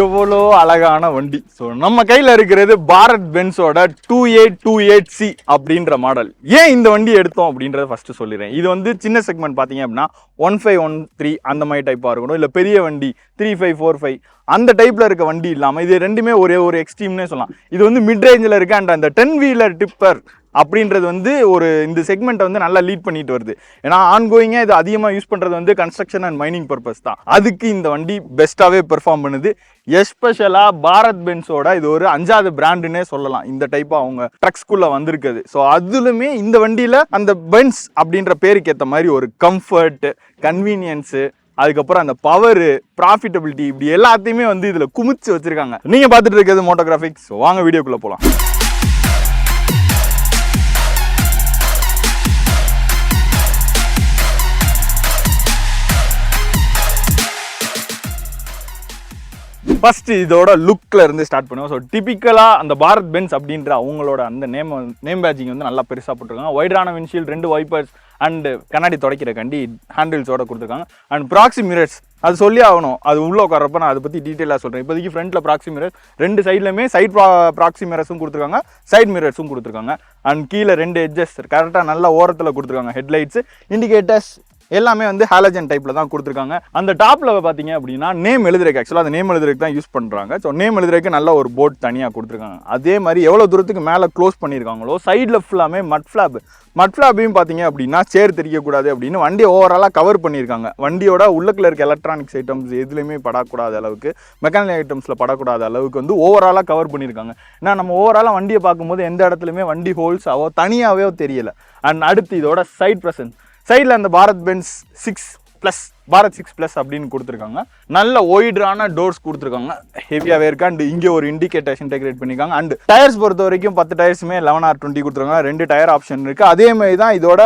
எவ்வளோ அழகான வண்டி. ஸோ நம்ம கையில் இருக்கிறது பாரத் பென்ஸோட 2828C அப்படின்ற மாடல். ஏன் இந்த வண்டி எடுத்தோம் அப்படின்றத ஃபஸ்ட்டு சொல்லிடுறேன். இது வந்து சின்ன செக்மெண்ட் பார்த்தீங்க அப்படின்னா 1513 அந்த மாதிரி டைப்பாக இருக்கணும், இல்லை பெரிய வண்டி 3545 அந்த டைப்பில் இருக்க வண்டி இல்லாமல் இது ரெண்டுமே ஒரே ஒரு எக்ஸ்ட்ரீம்னே சொல்லலாம். இது வந்து மிட் ரேஞ்சில் இருக்க அண்ட் அந்த 10 வீலர் டிப்பர் அப்படின்றது வந்து ஒரு இந்த செக்மெண்ட்டை வந்து நல்லா லீட் பண்ணிட்டு வருது. ஏன்னா ஆன்கோயிங்காக இது அதிகமாக யூஸ் பண்ணுறது வந்து கன்ஸ்ட்ரக்ஷன் அண்ட் மைனிங் பர்பஸ் தான். அதுக்கு இந்த வண்டி பெஸ்ட்டாகவே பெர்ஃபார்ம் பண்ணுது. எஸ்பெஷலாக பாரத் பென்ஸோட இது ஒரு 5வது பிராண்டுன்னே சொல்லலாம் இந்த டைப்பாக அவங்க ட்ரக்ஸ்குள்ளே வந்திருக்குது. ஸோ அதுலுமே இந்த வண்டியில் அந்த பென்ஸ் அப்படின்ற பேருக்கு ஏற்ற மாதிரி ஒரு கம்ஃபர்ட், கன்வீனியன்ஸு, அதுக்கப்புறம் அந்த பவரு, ப்ராஃபிட்டபிலிட்டி இப்படி எல்லாத்தையுமே வந்து இதில் குமிச்சு வச்சிருக்காங்க. நீங்கள் பார்த்துட்டு இருக்கிறது மோட்டோகிராஃபிக்ஸ். வாங்க வீடியோக்குள்ளே போகலாம். ஃபர்ஸ்ட் இதோட லுக்கில் இருந்து ஸ்டார்ட் பண்ணுவோம். ஸோ டிபிக்கலாக அந்த பாரத் பென்ஸ் அப்படின்ற அவங்களோட அந்த நேம் பேட்சிங் வந்து நல்லா பெருசாக போட்டிருக்காங்க. வைடரான விண்ட்ஷீல்டு, 2 வைப்பர்ஸ் அண்ட் கண்ணாடி துடைக்கிற கண்டி ஹேண்டில்ஸோட கொடுத்துருக்காங்க. அண்ட் ப்ராக்ஸி மிரர்ஸ் அது சொல்லி ஆகணும். அது உள்ளே உட்காரப்ப நான் அதை பற்றி டீட்டெயிலாக சொல்கிறேன். இப்போதைக்கு ஃப்ரண்ட்டில் ப்ராக்ஸி மிரர்ஸ், 2 சைட்லையுமே சைட் ப்ராக்ஸி மிரர்ஸும் கொடுத்துருக்காங்க, சைட் மிரர்ஸும் கொடுத்துருக்காங்க. அண்ட் கீழே 2 எட்ஜஸ் கரெக்டாக நல்லா ஓரத்தில் கொடுத்துருக்காங்க. ஹெட்லைட்ஸு, இண்டிகேட்டர்ஸ் எல்லாமே வந்து ஹாலஜன் டைப்பில் தான் கொடுத்துருக்காங்க. அந்த டாப்பில் பார்த்தீங்க அப்படின்னா நேம் எழுதுறதுக்கு, ஆக்சுவலாக அந்த நேம் எழுதுறதுக்கு தான் யூஸ் பண்ணுறாங்க. ஸோ நேம் எழுதுறதுக்கு நல்ல ஒரு போர்ட் தனியாக கொடுத்துருக்காங்க. அதே மாதிரி எவ்வளோ தூரத்துக்கு மேலே க்ளோஸ் பண்ணியிருக்காங்களோ சைடில் ஃபுல்லாமே மட் ஃப்ளாப்பையும் பார்த்தீங்க அப்படின்னா சேர் தெரியக்கூடாது அப்படின்னு வண்டியை ஓவராலாக கவர் பண்ணியிருக்காங்க. வண்டியோட உள்ளக்கில் இருக்க எலக்ட்ரானிக்ஸ் ஐட்டம்ஸ் எதுலேயுமே படக்கூடாத அளவுக்கு, மெக்கானிக்கல் ஐட்டம்ஸில் படக்கூடாத அளவுக்கு வந்து ஓவராலாக கவர் பண்ணியிருக்காங்க. ஏன்னா நம்ம ஓவராலாக வண்டியை பார்க்கும்போது எந்த இடத்துலையுமே வண்டி ஹோல்ஸாவோ தனியாகவே தெரியலை. அண்ட் அடுத்து இதோட சைட் ப்ரெசன்ஸ், சைடில் அந்த பாரத் பென்ஸ் 6+, பாரத் 6+ அப்படின்னு கொடுத்துருக்காங்க. நல்ல ஒய்டான டோர்ஸ் கொடுத்துருக்காங்க, ஹெவியாகவே இருக்கு. அண்ட் இங்கே ஒரு இண்டிகேட்டர்ஸ் இன்டெகிரேட் பண்ணியிருக்காங்க. அண்ட் டயர்ஸ் பொறுத்த வரைக்கும் 10 டயர்ஸுமே 11R20 கொடுத்துருக்காங்க. 2 டயர் ஆப்ஷன் இருக்குது. அதே மாதிரி தான் இதோட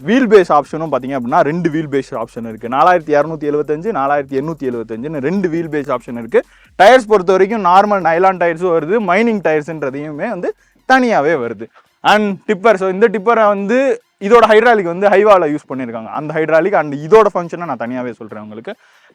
வீல் பேஸ் ஆப்ஷனும் பார்த்தீங்க அப்படின்னா 2 வீல் பேஸ் ஆப்ஷன் இருக்குது. 4275, 4875 2 வீல் பேஸ் ஆப்ஷன் இருக்குது. டயர்ஸ் பொறுத்த வரைக்கும் நார்மல் நைலான் டயர்ஸும் வருது, மைனிங் டயர்ஸுன்றதையுமே வந்து தனியாகவே வருது. அண்ட் டிப்பர், ஸோ இந்த டிப்பரை வந்து இதோட ஹைட்ராலிக் வந்து ஹைவாவில் யூஸ் பண்ணியிருக்காங்க. அந்த ஹைட்ராலிக் அண்ட் இதோட ஃபங்க்ஷனை நான் தனியாகவே சொல்கிறேன் உங்களுக்கு.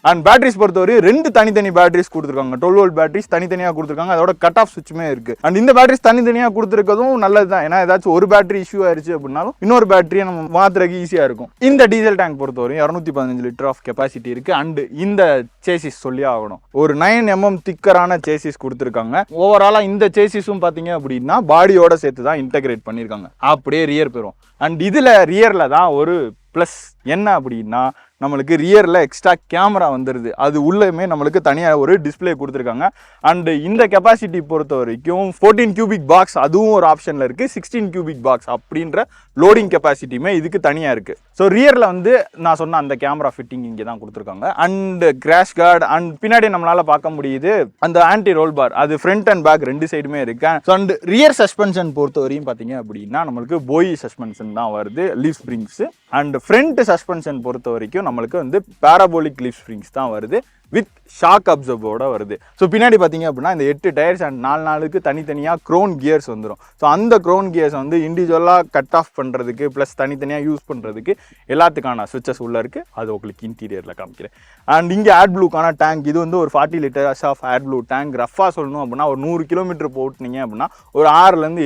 அண்ட் பேட்டரிஸ் பொறுத்தவரை 2 தனித்தனி பேட்டரிஸ் கொடுத்துருக்காங்க. 12 volt பேட்டரிஸ் தனித்தனியாக கொடுத்துருக்காங்க. அதோட கட் ஆஃப் சுவிட்சுமே இருக்குது. அண்ட் இந்த பேட்டரிஸ் தனித்தனியாக கொடுத்துருக்கதும் நல்லது தான். ஏன்னா ஏதாச்சும் ஒரு பேட்டரி இஷ்யூ ஆயிடுச்சு அப்படின்னாலும் இன்னொரு பேட்டரியை நம்ம மாற்றுறதுக்கு ஈஸியாக இருக்கும். இந்த டீசல் டேங்க் பொறுத்தவரை 215 லிட்டர் ஆஃப் கெப்பாசிட்டி இருக்குது. அண்ட் இந்த சேசிஸ் சொல்லி ஆகணும், ஒரு 9 mm திக்கரான சேசிஸ் கொடுத்துருக்காங்க. ஓவராலாக இந்த சேசிஸும் பார்த்தீங்க அப்படின்னா பாடியோட சேர்த்து தான் இன்டெகிரேட் பண்ணியிருக்காங்க. அப்படியே ரியர் பெறும். அண்ட் இதில் ரியரில் தான் ஒரு ப்ளஸ் என்ன அப்படின்னா, நம்மளுக்கு ரியரில் எக்ஸ்ட்ரா கேமரா வந்துடுது. அது உள்ளேயுமே நம்மளுக்கு தனியாக ஒரு டிஸ்பிளே கொடுத்துருக்காங்க. அண்டு இந்த கெப்பாசிட்டி பொறுத்த வரைக்கும் 14 cubic பாக்ஸ் அதுவும் ஒரு ஆப்ஷனில் இருக்குது. 16 cubic பாக்ஸ் அப்படின்ற லோடிங் கெப்பாசிட்டியுமே இதுக்கு தனியாக இருக்குது. ஸோ ரியரில் வந்து நான் சொன்ன அந்த கேமரா ஃபிட்டிங் இங்கே தான் கொடுத்துருக்காங்க. அண்ட் கிராஷ் கார்டு அண்ட் பின்னாடி நம்மளால் பார்க்க முடியுது அந்த ஆன்டி ரோல் பார், அது ஃப்ரண்ட் அண்ட் பேக் 2 சைடுமே இருக்கு. ஸோ அண்ட் ரியர் சஸ்பென்ஷன் பொறுத்த வரையும் பார்த்தீங்க அப்படின்னா நம்மளுக்கு போய் சஸ்பென்ஷன் தான் வருது, leaf springs. And front suspension பொறுத்த வரைக்கும் நம்மளுக்கு வந்து பாராபோலிக் லீஃப் ஸ்ப்ரிங்ஸ் தான் வருது, வித் ஷாக் அப்சர்வோட வருது. ஸோ பின்னாடி பார்த்தீங்க அப்படின்னா இந்த 8 டயர்ஸ் அண்ட் 4 தனித்தனியாக க்ரோன் கியர்ஸ் வந்துடும். ஸோ அந்த க்ரோன் கியர்ஸ் வந்து இண்டிவிஜுவலாக கட் ஆஃப் பண்ணுறதுக்கு ப்ளஸ் தனித்தனியாக யூஸ் பண்ணுறதுக்கு எல்லாத்துக்கான சுவிச்சஸ் உள்ளே இருக்குது. அது உங்களுக்கு இன்டீரியரில் காமிக்கிறேன். அண்ட் இங்கே ஆட் ப்ளூக்கான டேங்க், இது வந்து ஒரு 40 litres of AdBlue tank. ரஃபாக சொல்லணும் அப்படின்னா ஒரு 100 கிலோமீட்டர் போட்டினீங்க அப்படின்னா ஒரு 6லேருந்து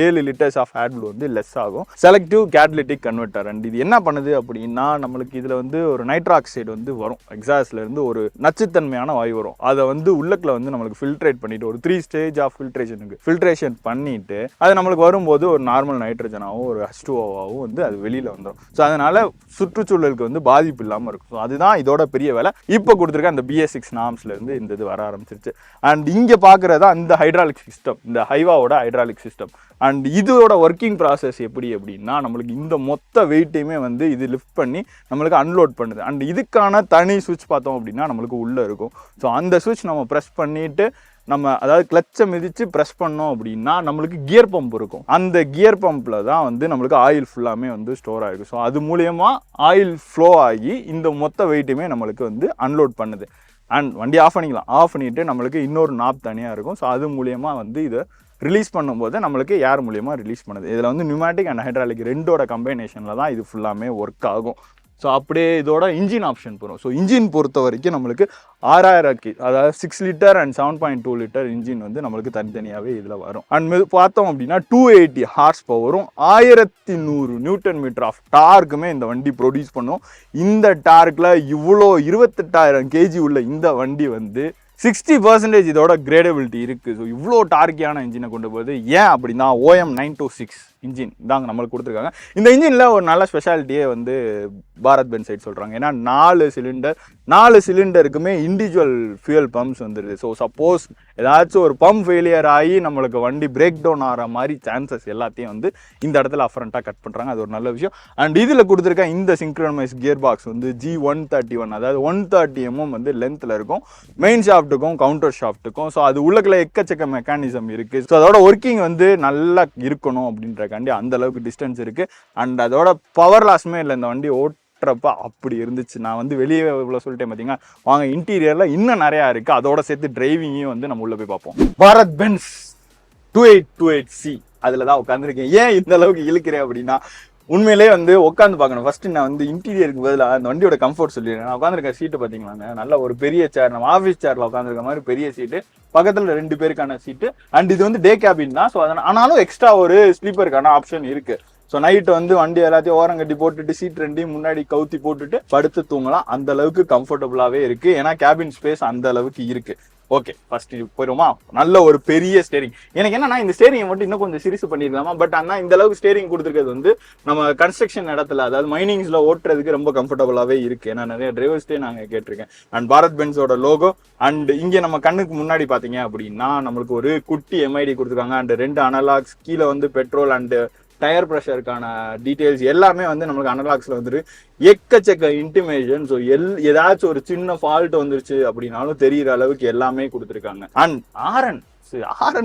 7 லிட்டர்ஸ் ஆஃப் ஆட் ப்ளூ வந்து லெஸ் ஆகும். Selective catalytic converter. அண்ட் இது என்ன பண்ணுது அப்படின்னா நம்மளுக்கு இதில் வந்து ஒரு நைட்ராக்சைடு வந்து வரும், எக்ஸாஸ்ட்லேருந்து ஒரு நச்சுத்தன்மையான வாயு வரும். அதை வந்து உள்ளக்கில் வந்து நம்மளுக்கு ஃபில்ட்ரேட் பண்ணிட்டு ஒரு 3 ஸ்டேஜ் ஆஃப் ஃபில்ட்ரேஷன் பண்ணிட்டு அது நம்மளுக்கு வரும்போது ஒரு நார்மல் நைட்ரஜனாகவும் ஒரு H2O வந்து அது வெளியில் வந்துடும். ஸோ அதனால சுற்றுச்சூழலுக்கு வந்து பாதிப்பு இல்லாமல் இருக்கும். ஸோ அதுதான் இதோட பெரிய வேலை. இப்போ கொடுத்துருக்க அந்த BS6 நார்ம்ஸ்லேருந்து இந்த இது வர ஆரம்பிச்சிருச்சு. அண்ட் இங்கே பார்க்குறதா அந்த ஹைட்ராலிக் சிஸ்டம், இந்த ஹைவாவோட ஹைட்ராலிக் சிஸ்டம். அண்ட் இதோட ஒர்க்கிங் ப்ராசஸ் எப்படி அப்படின்னா நம்மளுக்கு இந்த மொத்த வெயிட்டையுமே வந்து இது லிஃப்ட் பண்ணி நம்மளுக்கு அன்லோட் பண்ணுது. அண்ட் இதுக்கான தனி சுவிட்ச் பார்த்தோம் அப்படின்னா நம்மளுக்கு உள்ளே இருக்கும். ஸோ அந்த சுவிட்ச் நம்ம ப்ரெஸ் பண்ணிவிட்டு நம்ம அதாவது கிளச்சை மிதித்து ப்ரெஸ் பண்ணோம் அப்படின்னா நம்மளுக்கு கியர் பம்ப் இருக்கும். அந்த கியர் பம்பில் தான் வந்து நம்மளுக்கு ஆயில் ஃபுல்லாமே வந்து ஸ்டோர் ஆகிருக்கும். ஸோ அது மூலயமா ஆயில் ஃப்ளோ ஆகி இந்த மொத்த வெயிட்டுமே நம்மளுக்கு வந்து அன்லோட் பண்ணுது. அண்ட் வண்டி ஆஃப் பண்ணிக்கலாம். ஆஃப் பண்ணிவிட்டு நம்மளுக்கு இன்னொரு நாப் தனியாக இருக்கும். ஸோ அது மூலயமா வந்து இதை ரிலீஸ் பண்ணும்போது நம்மளுக்கு ஏர் மூலியமாக ரிலீஸ் பண்ணுது. இதில் வந்து நியூமேட்டிக் அண்ட் ஹைட்ராலிக் 2ஓட கம்பைனேஷனில் தான் இது ஃபுல்லாமே ஒர்க் ஆகும். ஸோ அப்படியே இதோட இன்ஜின் ஆப்ஷன் போகிறோம். ஸோ இன்ஜின் பொறுத்த வரைக்கும் நம்மளுக்கு 6000 அதாவது 6 லிட்டர் அண்ட் 7.2 லிட்டர் இன்ஜின் வந்து நம்மளுக்கு தனித்தனியாகவே இதில் வரும். அண்ட் பார்த்தோம் அப்படின்னா 280 ஹார்ஸ் பவரும் 1100 நியூட்டன் மீட்டர் ஆஃப் டார்க்குமே இந்த வண்டி ப்ரொடியூஸ் பண்ணும். இந்த டார்க்கில் இவ்வளோ 28,000 கேஜி உள்ள இந்த வண்டி வந்து 60% இதோட கிரேடபிலிட்டி இருக்குது. ஸோ இவ்வளோ டார்க்கியான இன்ஜினை கொண்டு போகுது. ஏன் அப்படின்னா OM 926 இன்ஜின் தாங்க நம்மளுக்கு கொடுத்துருக்காங்க. இந்த இன்ஜினில் ஒரு நல்ல ஸ்பெஷாலிட்டியே வந்து பாரத் பென்ஸ் சைட் சொல்கிறாங்க. ஏன்னா 4 சிலிண்டருக்குமே இண்டிவிஜுவல் ஃபியூயல் பம்ப்ஸ் வந்துடுது. ஸோ சப்போஸ் ஏதாச்சும் ஒரு பம்ப் ஃபெயிலியர் ஆகி நம்மளுக்கு வண்டி பிரேக் டவுன் ஆகிற மாதிரி சான்சஸ் எல்லாத்தையும் வந்து இந்த இடத்துல அஃப்ரண்ட்டாக கட் பண்ணுறாங்க. அது ஒரு நல்ல விஷயம். அண்ட் இதில் கொடுத்துருக்க இந்த சிங்க்ரோனைஸ் கியர் பாக்ஸ் வந்து G131, அதாவது 130 mm வந்து லென்த்தில் இருக்கும். மெயின் ஷாஃப்ட்டுக்கும் கவுண்டர் ஷாஃப்ட்டுக்கும். ஸோ அது உள்ளக்குள்ள எக்கச்சக்க மெக்கானிசம் இருக்குது. ஸோ அதோட ஒர்க்கிங் வந்து நல்லா இருக்கணும் அப்படின்றக்காண்டி அந்த அளவுக்கு டிஸ்டன்ஸ் இருக்குது. அண்ட் அதோட பவர் லாஸுமே இல்லை. இந்த வண்டி ஓட்டுறப்ப அப்படி இருந்துச்சு. நான் வந்து வெளியே இவ்வளோ சொல்லிட்டேன் பார்த்தீங்கன்னா, வாங்க இன்டீரியரில் இன்னும் நிறையா இருக்குது. அதோட சேர்த்து டிரைவிங்கையும் வந்து நம்ம உள்ளே போய் பார்ப்போம். பாரத் பென்ஸ் 2828C அதில் தான் உட்காந்துருக்கேன். ஏன் இந்த அளவுக்கு இழுக்கிறேன் அப்படின்னா, உண்மையிலே வந்து உட்காந்து பார்க்கணும். ஃபர்ஸ்ட் நான் வந்து இன்டீரியருக்கு பதிலாக அந்த வண்டியோட கம்ஃபர்ட் சொல்லிடுறேன். நான் உட்காந்துருக்க சீட்டு பார்த்தீங்களாங்க, நல்ல ஒரு பெரிய சேர், நம்ம ஆஃபீஸ் சேரில் உட்காந்துருக்க மாதிரி பெரிய சீட்டு, பக்கத்தில் 2 பேருக்கான சீட்டு. அண்ட் இது வந்து டே கேபின் தான். ஸோ அதனால் ஆனாலும் எக்ஸ்ட்ரா ஒரு ஸ்லீப்பருக்கான ஆப்ஷன் இருக்குது. ஸோ நைட்டு வந்து வண்டி எல்லாத்தையும் ஓரம் கட்டி போட்டுட்டு சீட் 2 முன்னாடி கவுத்தி போட்டுட்டு படுத்து தூங்கலாம். அந்த அளவுக்கு கம்ஃபர்டபுளாகவே இருக்குது. ஏன்னா கேபின் ஸ்பேஸ் அந்த அளவுக்கு இருக்குது. ஓகே, ஃபர்ஸ்ட் போயிடுமா. நல்ல ஒரு பெரிய ஸ்டேரிங். எனக்கு என்னன்னா இந்த ஸ்டேரிங்கை மட்டும் இன்னும் கொஞ்சம் சிரிசு பண்ணிருக்கலாமா. பட் ஆனால் இந்த அளவுக்கு ஸ்டேரிங் கொடுத்துருக்கிறது வந்து நம்ம கன்ஸ்ட்ரக்ஷன் இடத்துல, அதாவது மைனிங்ஸ்ல ஓட்டுறதுக்கு ரொம்ப கம்ஃபர்டபுளாகவே இருக்கு. ஏன்னா நிறைய டிரைவர்ஸ்டே நாங்கள் கேட்டிருக்கேன். அண்ட் பாரத் பென்ஸோட லோகோ. அண்ட் இங்கே நம்ம கண்ணுக்கு முன்னாடி பார்த்தீங்க அப்படின்னா நம்மளுக்கு ஒரு குட்டி MID கொடுத்துருக்காங்க. அண்ட் 2 அனலாக்ஸ், கீழே வந்து பெட்ரோல் அண்ட் டயர் ப்ரெஷருக்கான டீட்டெயில்ஸ் எல்லாமே வந்து நம்மளுக்கு அனலாக்ஸில் வந்துட்டு எக்கச்சக்க இன்டிமேஷன். ஸோ ஏதாச்சும் ஒரு சின்ன ஃபால்ட் வந்துருச்சு அப்படின்னாலும் தெரிகிற அளவுக்கு எல்லாமே கொடுத்துருக்காங்க. அண்ட் ஆரன்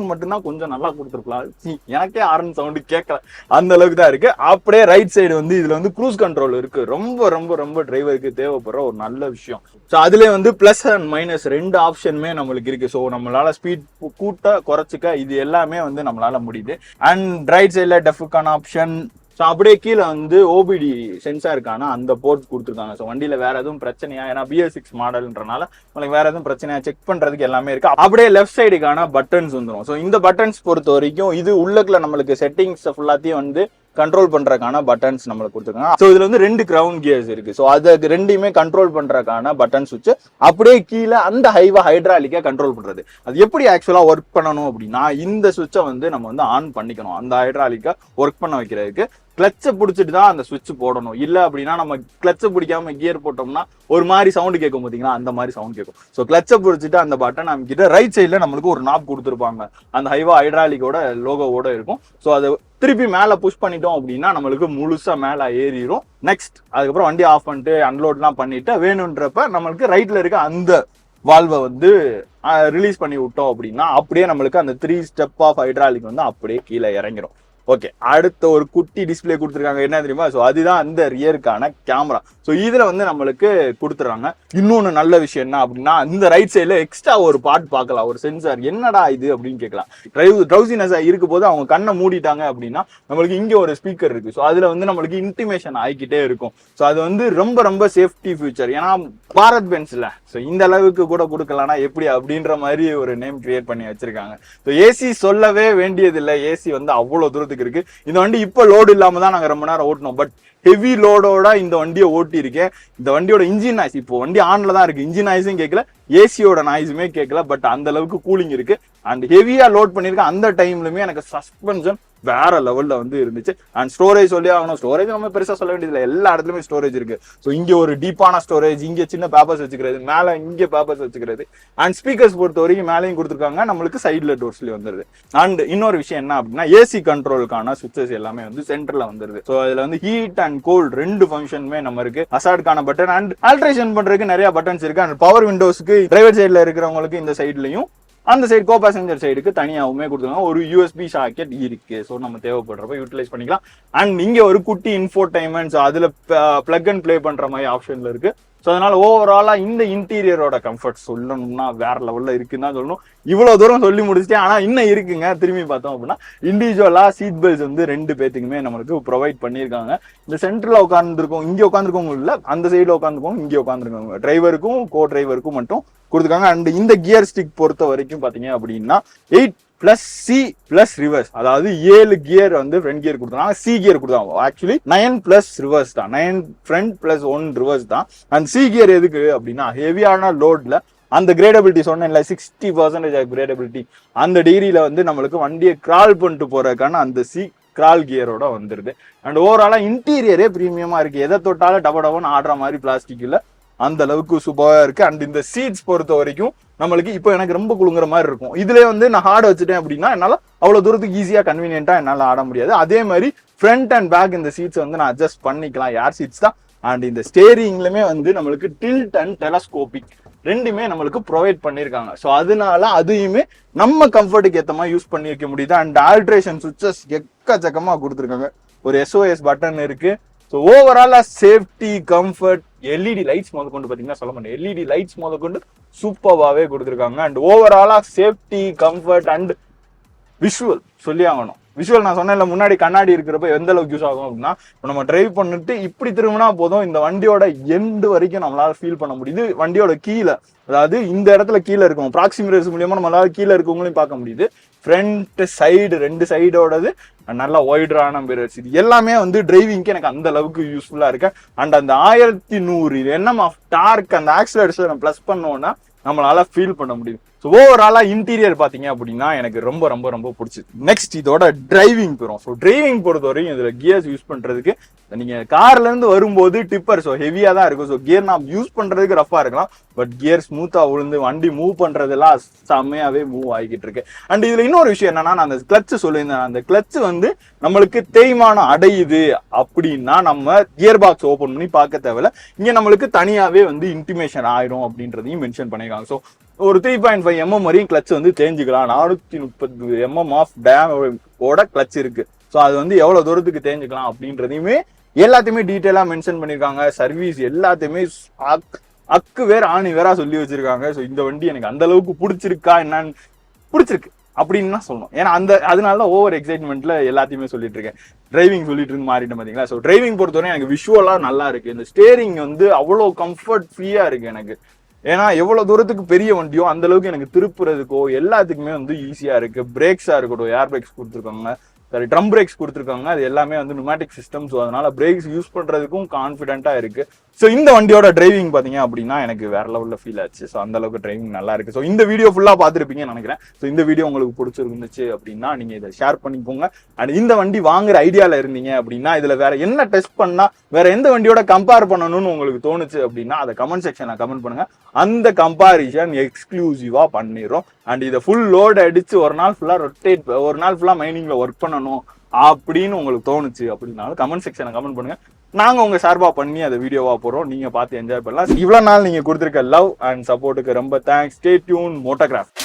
மட்டும்தான் கொஞ்சம் நல்லா கொடுத்துருக்கலாம். எனக்கே ஆரன் சவுண்டு கேட்கல, அந்த அளவுக்கு தான் இருக்கு. அப்படியே ரைட் சைடு வந்து இதுல வந்து க்ரூஸ் கண்ட்ரோல் இருக்கு. ரொம்ப ரொம்ப ரொம்ப டிரைவருக்கு தேவைப்படுற ஒரு நல்ல விஷயம். ஸோ அதுல வந்து பிளஸ் அண்ட் மைனஸ் 2 ஆப்ஷனுமே நம்மளுக்கு இருக்கு. ஸோ நம்மளால ஸ்பீட் கூட்ட குறைச்சிக்க இது எல்லாமே வந்து நம்மளால முடியுது. அண்ட் ரைட் சைட்ல டெஃபுக்கான ஆப்ஷன். ஸோ அப்படியே கீழே வந்து OBD சென்சாருக்கான அந்த போர்ட் கொடுத்துருக்காங்க. ஸோ வண்டியில் வேற எதுவும் பிரச்சனையா, ஏன்னா BS6 மாடல்ன்றனால உங்களுக்கு வேற எதுவும் பிரச்சனையா செக் பண்றதுக்கு எல்லாமே இருக்கு. அப்படியே லெஃப்ட் சைடுக்கான பட்டன்ஸ் வந்துடும். ஸோ இந்த பட்டன்ஸ் பொறுத்த வரைக்கும் இது உள்ளக்குள்ள நம்மளுக்கு செட்டிங்ஸ் ஃபுல்லாத்தையும் வந்து கண்ட்ரோல் பண்றதுக்கான பட்டன்ஸ் நம்மளுக்கு கொடுத்துருக்காங்க. ஸோ இதுல வந்து 2 கிரவுண்ட் கியர்ஸ் இருக்கு. ஸோ அதுக்கு 2யுமே கண்ட்ரோல் பண்றதுக்கான பட்டன் சுவிட்ச். அப்படியே கீழே அந்த ஹைட்ராலிக்கா கண்ட்ரோல் பண்றது. அது எப்படி ஆக்சுவலா ஒர்க் பண்ணணும் அப்படின்னா, இந்த சுவிட்சை வந்து நம்ம வந்து ஆன் பண்ணிக்கணும். அந்த ஹைட்ராலிக்கா ஒர்க் பண்ண வைக்கிறதுக்கு கிளச்சை பிடிச்சிட்டு தான் அந்த சுவிட்ச் போடணும். இல்லை அப்படின்னா நம்ம கிளச்சை பிடிக்காம கியர் போட்டோம்னா ஒரு மாதிரி சவுண்டு கேட்கும் பார்த்தீங்கன்னா, அந்த மாதிரி சவுண்ட் கேட்கும். ஸோ கிளச்சை பிடிச்சிட்டு அந்த பட்டன் நம்ம கிட்ட ரைட் சைட்ல நம்மளுக்கு ஒரு நாப் கொடுத்துருப்பாங்க. அந்த ஹைட்ராலிக்கோட லோகோவோட இருக்கும். ஸோ அதை திருப்பி மேலே புஷ் பண்ணிட்டோம் அப்படின்னா நம்மளுக்கு முழுசா மேலே ஏறிடும். நெக்ஸ்ட் அதுக்கப்புறம் வண்டி ஆஃப் பண்ணிட்டு அன்லோட்லாம் பண்ணிட்டு வேணுன்றப்ப நம்மளுக்கு ரைட்ல இருக்க அந்த வால்வை வந்து ரிலீஸ் பண்ணி விட்டோம் அப்படின்னா அப்படியே நம்மளுக்கு அந்த 3 ஸ்டெப் ஆஃப் ஹைட்ராலிக் வந்து அப்படியே கீழே இறங்கிடும். ஓகே, அடுத்த ஒரு குட்டி டிஸ்பிளே கொடுத்துருக்காங்க. என்ன தெரியுமா? ஸோ அதுதான் அந்த ரியருக்கான கேமரா. ஸோ இதுல வந்து நம்மளுக்கு கொடுத்துறாங்க. இன்னொன்று நல்ல விஷயம் என்ன அப்படின்னா, இந்த ரைட் சைட்ல எக்ஸ்ட்ரா ஒரு பார்ட் பார்க்கலாம், ஒரு சென்சார். என்னடா இது அப்படின்னு கேட்கலாம். ட்ரௌசினஸா இருக்கும் போது அவங்க கண்ணை மூடிட்டாங்க அப்படின்னா நம்மளுக்கு இங்கே ஒரு ஸ்பீக்கர் இருக்கு. ஸோ அதுல வந்து நம்மளுக்கு இன்டிமேஷன் ஆகிக்கிட்டே இருக்கும். ஸோ அது வந்து ரொம்ப ரொம்ப சேஃப்டி ஃபியூச்சர். ஏன்னா பாரத் பென்ஸ்ல ஸோ இந்த அளவுக்கு கூட கொடுக்கலாம்னா எப்படி அப்படின்ற மாதிரி ஒரு நேம் கிரியேட் பண்ணி வச்சிருக்காங்க. ஸோ ஏசி சொல்லவே வேண்டியதில்லை. ஏசி வந்து அவ்வளோ தூரத்துக்கு இருக்கு. இந்த வண்டி இப்ப லோடு இல்லாம தான் நாங்க ரொம்ப நேரம் ஓட்டணும். பட் ஹெவி லோடோட இந்த வண்டியை ஓட்டி இருக்கேன். இந்த வண்டியோட இன்ஜின் நாய்ஸ், இப்போ வண்டி ஆன்ல தான் இருக்கு, இன்ஜின் நாய்ஸும் கேட்கல, ஏசியோட நாய்ஸுமே கேட்கல. பட் அந்த அளவுக்கு கூலிங் இருக்கு. அண்ட் ஹெவியா லோட் பண்ணிருக்கேன். அந்த டைம்லுமே எனக்கு சஸ்பென்ஷன் வேற லெவல்ல வந்து இருந்துச்சு. அண்ட் ஸ்டோரேஜ் சொல்லி ஆகணும். ஸ்டோரேஜ் நம்ம பெருசா சொல்ல வேண்டியதில்லை, எல்லா இடத்துலயுமே ஸ்டோரேஜ் இருக்கு. ஸோ இங்க ஒரு டீப்பான ஸ்டோரேஜ், இங்க சின்ன பேப்பர்ஸ் வச்சுக்கிறது, மேல இங்க பேப்பர்ஸ் வச்சுக்கிறது. அண்ட் ஸ்பீக்கர்ஸ் பொறுத்த வரைக்கும் மேலேயும் கொடுத்துருக்காங்க, நம்மளுக்கு சைட்ல டோர்ஸ்லயும் வந்துருது. அண்ட் இன்னொரு விஷயம் என்ன அப்படின்னா, ஏசி கண்ட்ரோலுக்கான சுவிச்சஸ் எல்லாமே வந்து சென்டர்ல வந்துருது. ஸோ இதுல வந்து ஹீட் அண்ட் கோல்ட் 2 ஃபங்க்ஷனுமே நம்ம இருக்கு. அசார்ட்கான பட்டன் அண்ட் ஆல்ட்ரேஷன் பண்றதுக்கு நிறைய பட்டன்ஸ் இருக்கு. அண்ட் பவர் விண்டோஸ்க்கு டிரைவர் சைட்ல இருக்கிறவங்களுக்கு இந்த சைட்லயும், அந்த சைடு கோ பேசஞ்சர் சைடுக்கு தனியாகவுமே கொடுத்துருக்காங்க. ஒரு USB சாக்கெட் இருக்கு. ஸோ நம்ம தேவைப்படுறப்ப யூட்டிலைஸ் பண்ணிக்கலாம். அண்ட் இங்க ஒரு குட்டி இன்ஃபோடைன்மெண்ட், அதுல பிளக் அண்ட் பிளே பண்ற மாதிரி ஆப்ஷன்ல இருக்கு. ஸோ அதனால ஓவராலா இந்த இன்டீரியரோட கம்ஃபர்ட் சொல்லணும்னா வேற லெவல்ல இருக்குன்னு தான் சொல்லணும். இவ்வளவு தூரம் சொல்லி முடிச்சிட்டேன், ஆனா இன்னும் இருக்குங்க. திரும்பி பார்த்தோம் அப்படின்னா இண்டிவிஜுவலா சீட் பெல்ட்ஸ் வந்து 2 பேத்துக்குமே நம்மளுக்கு ப்ரொவைட் பண்ணியிருக்காங்க. இந்த சென்டர்ல உட்காந்துருக்கோம், இங்கே உட்காந்துருக்கவங்க இல்ல, அந்த சைடுல உட்காந்துருக்கோம், இங்கே உட்காந்துருக்கவங்க, டிரைவருக்கும் கோ டிரைவருக்கும் மட்டும் கொடுத்துருக்காங்க. அண்ட் இந்த கியர் ஸ்டிக் பொறுத்த வரைக்கும் பாத்தீங்க அப்படின்னா 8+C+ ரிவர்ஸ், அதாவது 7 கியர் வந்து ஃப்ரண்ட் கியர் கொடுத்தாங்க, C கியர் கொடுத்தாங்க. ஆக்சுவலி 9+ ரிவர்ஸ் தான், 9 ஃப்ரண்ட் + 1 ரிவர்ஸ் தான். அண்ட் C கியர் எதுக்கு அப்படின்னா ஹெவியான லோட்ல அந்த கிரேடபிலிட்டி சொன்னேன்ல 60% கிரேடபிலிட்டி, அந்த டிகிரியில வந்து நம்மளுக்கு வண்டியை கிரால் பண்ணிட்டு போறதுக்கான அந்த C கிரால் கியரோட வந்துருது. அண்ட் ஓவராலா இன்டீரியரே பிரீமியமா இருக்கு. எதை தொட்டாலும் டப டபன்னு ஆடுற மாதிரி பிளாஸ்டிக் இல்ல, அந்த அளவுக்கு சூப்பரா இருக்கு. அண்ட் இந்த சீட்ஸ் பொறுத்த வரைக்கும் நம்மளுக்கு இப்போ எனக்கு ரொம்ப குளுங்குற மாதிரி இருக்கும். இதுல வந்து நான் ஹார்ட் வச்சுட்டேன் அப்படின்னா என்னால அவ்வளவு தூரத்துக்கு ஈஸியா கன்வீனியன்ட்டா என்னால ஆட முடியாது. அதே மாதிரி ஃப்ரண்ட் அண்ட் பேக் இந்த சீட்ஸ் வந்து நான் அட்ஜஸ்ட் பண்ணிக்கலாம், ஏர் சீட்ஸ் தான். அண்ட் இந்த ஸ்டேரிங்லுமே வந்து நம்மளுக்கு டில்ட் அண்ட் டெலஸ்கோபிக் ரெண்டுமே நம்மளுக்கு ப்ரொவைட் பண்ணியிருக்காங்க. ஸோ அதனால அதையுமே நம்ம கம்ஃபர்ட்டுக்கு ஏற்ற மாதிரி யூஸ் பண்ணி வைக்க முடியுது. அண்ட் ஆல்ட்ரேஷன் சுவிச்சஸ் எக்கச்சக்கமா கொடுத்துருக்காங்க. ஒரு SOS பட்டன் இருக்கு. ஸோ ஓவராலா சேஃப்டி, கம்ஃபர்ட், LED லைட்ஸ் முதற்கொண்டு பார்த்தீங்கன்னா சொல்ல மாட்டேன், LED லைட்ஸ் முதற்கொண்டு சூப்பராகவே கொடுத்துருக்காங்க. அண்ட் ஓவராலா சேஃப்டி, கம்ஃபர்ட் அண்ட் விஷுவல் சொல்லி ஆகணும். விஷுவல் நான் சொன்னேன்ல முன்னாடி கண்ணாடி இருக்கிறப்ப எந்த அளவுக்கு யூஸ் ஆகும் அப்படின்னா, நம்ம டிரைவ் பண்ணிட்டு இப்படி திரும்பினா போதும், இந்த வண்டியோட எண்டு வரைக்கும் நம்மளால ஃபீல் பண்ண முடியுது. வண்டியோட கீழே, அதாவது இந்த இடத்துல கீழே இருக்கும், ப்ராக்சிமிரர்ஸ் மூலியமா நம்மளால கீழே இருக்கவங்களையும் பார்க்க முடியுது. ஃப்ரண்ட் சைடு 2 சைடோடது நல்லா ஒய்டரான மிரர்ஸ், இது எல்லாமே வந்து டிரைவிங்க்கு எனக்கு அந்த அளவுக்கு யூஸ்ஃபுல்லா இருக்கு. அண்ட் அந்த 1100 Nm ஆஃப் டார்க் அந்த ஆக்சிலரேட்டர்ஸ்ல நம்ம பிளஸ் பண்ணோம்னா நம்மளால ஃபீல் பண்ண முடியுது. ஸோ ஓவராலா இன்டீரியர் பாத்தீங்க அப்படின்னா எனக்கு ரொம்ப ரொம்ப ரொம்ப பிடிச்சது. நெக்ஸ்ட் இதோட டிரைவிங் போறோம். ஸோ டிரைவிங் பொறுத்த வரைக்கும் இதுல கியர்ஸ் யூஸ் பண்றதுக்கு, நீங்க கார்ல இருந்து வரும்போது டிப்பர் ஸோ ஹெவியா தான் இருக்கும். ஸோ கியர் நாம் யூஸ் பண்றதுக்கு ரஃபா இருக்கலாம், பட் கியர் ஸ்மூத்தா விழுந்து வண்டி மூவ் பண்றதெல்லாம் செம்மையாவே மூவ் ஆகிட்டு இருக்கு. அண்ட் இதுல இன்னொரு விஷயம் என்னன்னா, நான் அந்த கிளட்ச் சொல்லியிருந்தேன், அந்த கிளட்ச் வந்து நம்மளுக்கு தேய்மானம் அடையுது அப்படின்னா நம்ம கியர் பாக்ஸ் ஓபன் பண்ணி பார்க்க தேவையில்ல, இங்க நம்மளுக்கு தனியாவே வந்து இன்டிமேஷன் ஆயிரும் அப்படின்றதையும் மென்ஷன் பண்ணிருக்காங்க. ஸோ ஒரு 3.5 mm வரையும் கிளட்ச் வந்து தேஞ்சுக்கலாம். 430 mm ஆஃப் டேமோட கிளட்ச் இருக்கு. ஸோ அது வந்து எவ்வளவு தூரத்துக்கு தேஞ்சுக்கலாம் அப்படின்றதையுமே எல்லாத்தையுமே டீட்டெயிலா மென்ஷன் பண்ணிருக்காங்க. சர்வீஸ் எல்லாத்தையுமே அக்கு வேற ஆணி வேற சொல்லி வச்சிருக்காங்க. ஸோ இந்த வண்டி எனக்கு அந்த அளவுக்கு பிடிச்சிருக்கா என்னன்னு, பிடிச்சிருக்கு அப்படின்னு தான் சொல்லணும். ஏன்னா அதனால ஓவர் எக்ஸைட்மெண்ட்ல எல்லாத்தையுமே சொல்லிட்டு இருக்கேன். டிரைவிங் சொல்லிட்டு இருந்து மாறிட்டேன் பாத்தீங்களா. ஸோ டிரைவிங் பொறுத்தவரை எனக்கு விஷுவலா நல்லா இருக்கு. இந்த ஸ்டேரிங் வந்து அவ்வளோ கம்ஃபர்ட் ஃப்ரீயா இருக்கு எனக்கு. ஏன்னா எவ்வளவு தூரத்துக்கு பெரிய வண்டியோ அந்த அளவுக்கு எனக்கு திருப்புறதுக்கோ எல்லாத்துக்குமே வந்து ஈஸியா இருக்கு. பிரேக்ஸா இருக்கட்டும், ஏர் பிரேக்ஸ் கொடுத்துருக்காங்க, சாரி ட்ரம் பிரேக்ஸ் கொடுத்துருக்காங்க, அது எல்லாமே வந்து நியூமேட்டிக் சிஸ்டம். ஸோ அதனால பிரேக்ஸ் யூஸ் பண்றதுக்கும் கான்ஃபிடென்ட்டா இருக்கு. ஸோ இந்த வண்டியோட டிரைவிங் பாத்தீங்க அப்படின்னா எனக்கு வேற லெவல்ல ஃபீல் ஆச்சு. ஸோ அந்த அளவுக்கு டிரைவிங் நல்லா இருக்கு. ஸோ இந்த வீடியோ ஃபுல்லா பார்த்துருப்பீங்கன்னு நினைக்கிறேன். ஸோ இந்த வீடியோ உங்களுக்கு பிடிச்சிருந்துச்சு அப்படின்னா நீங்க இதை ஷேர் பண்ணிக்கோங்க. அண்ட் இந்த வண்டி வாங்குற ஐடியால இருந்தீங்க அப்படின்னா, இதுல வேற என்ன டெஸ்ட் பண்ணா வேற எந்த வண்டியோட கம்பேர் பண்ணணும்னு உங்களுக்கு தோணுச்சு அப்படின்னா அதை கமெண்ட் செக்ஷன்ல கமெண்ட் பண்ணுங்க. அந்த கம்பாரிசன் எக்ஸ்க்ளூசிவா பண்ணிடுறோம். அண்ட் இதை ஃபுல் லோட் அடிச்சு ஒரு நாள் ஃபுல்லா ரொட்டேட், ஒரு நாள் ஃபுல்லா மைனிங்ல ஒர்க் பண்ணணும் அப்படின்னு உங்களுக்கு தோணுச்சு அப்படின்னாலும் கமெண்ட் செக்ஷனை கமெண்ட் பண்ணுங்க. நாங்க உங்க சார்பா பண்ணி அதை வீடியோவா போறோம், நீங்க பார்த்து என்ஜாய் பண்ணலாம். இவ்வளவு நாள் நீங்க கொடுத்திருக்க லவ் அண்ட் சப்போர்ட்டுக்கு ரொம்ப தேங்க்ஸ். Stay tune மோட்டோகிராஃப்ட்.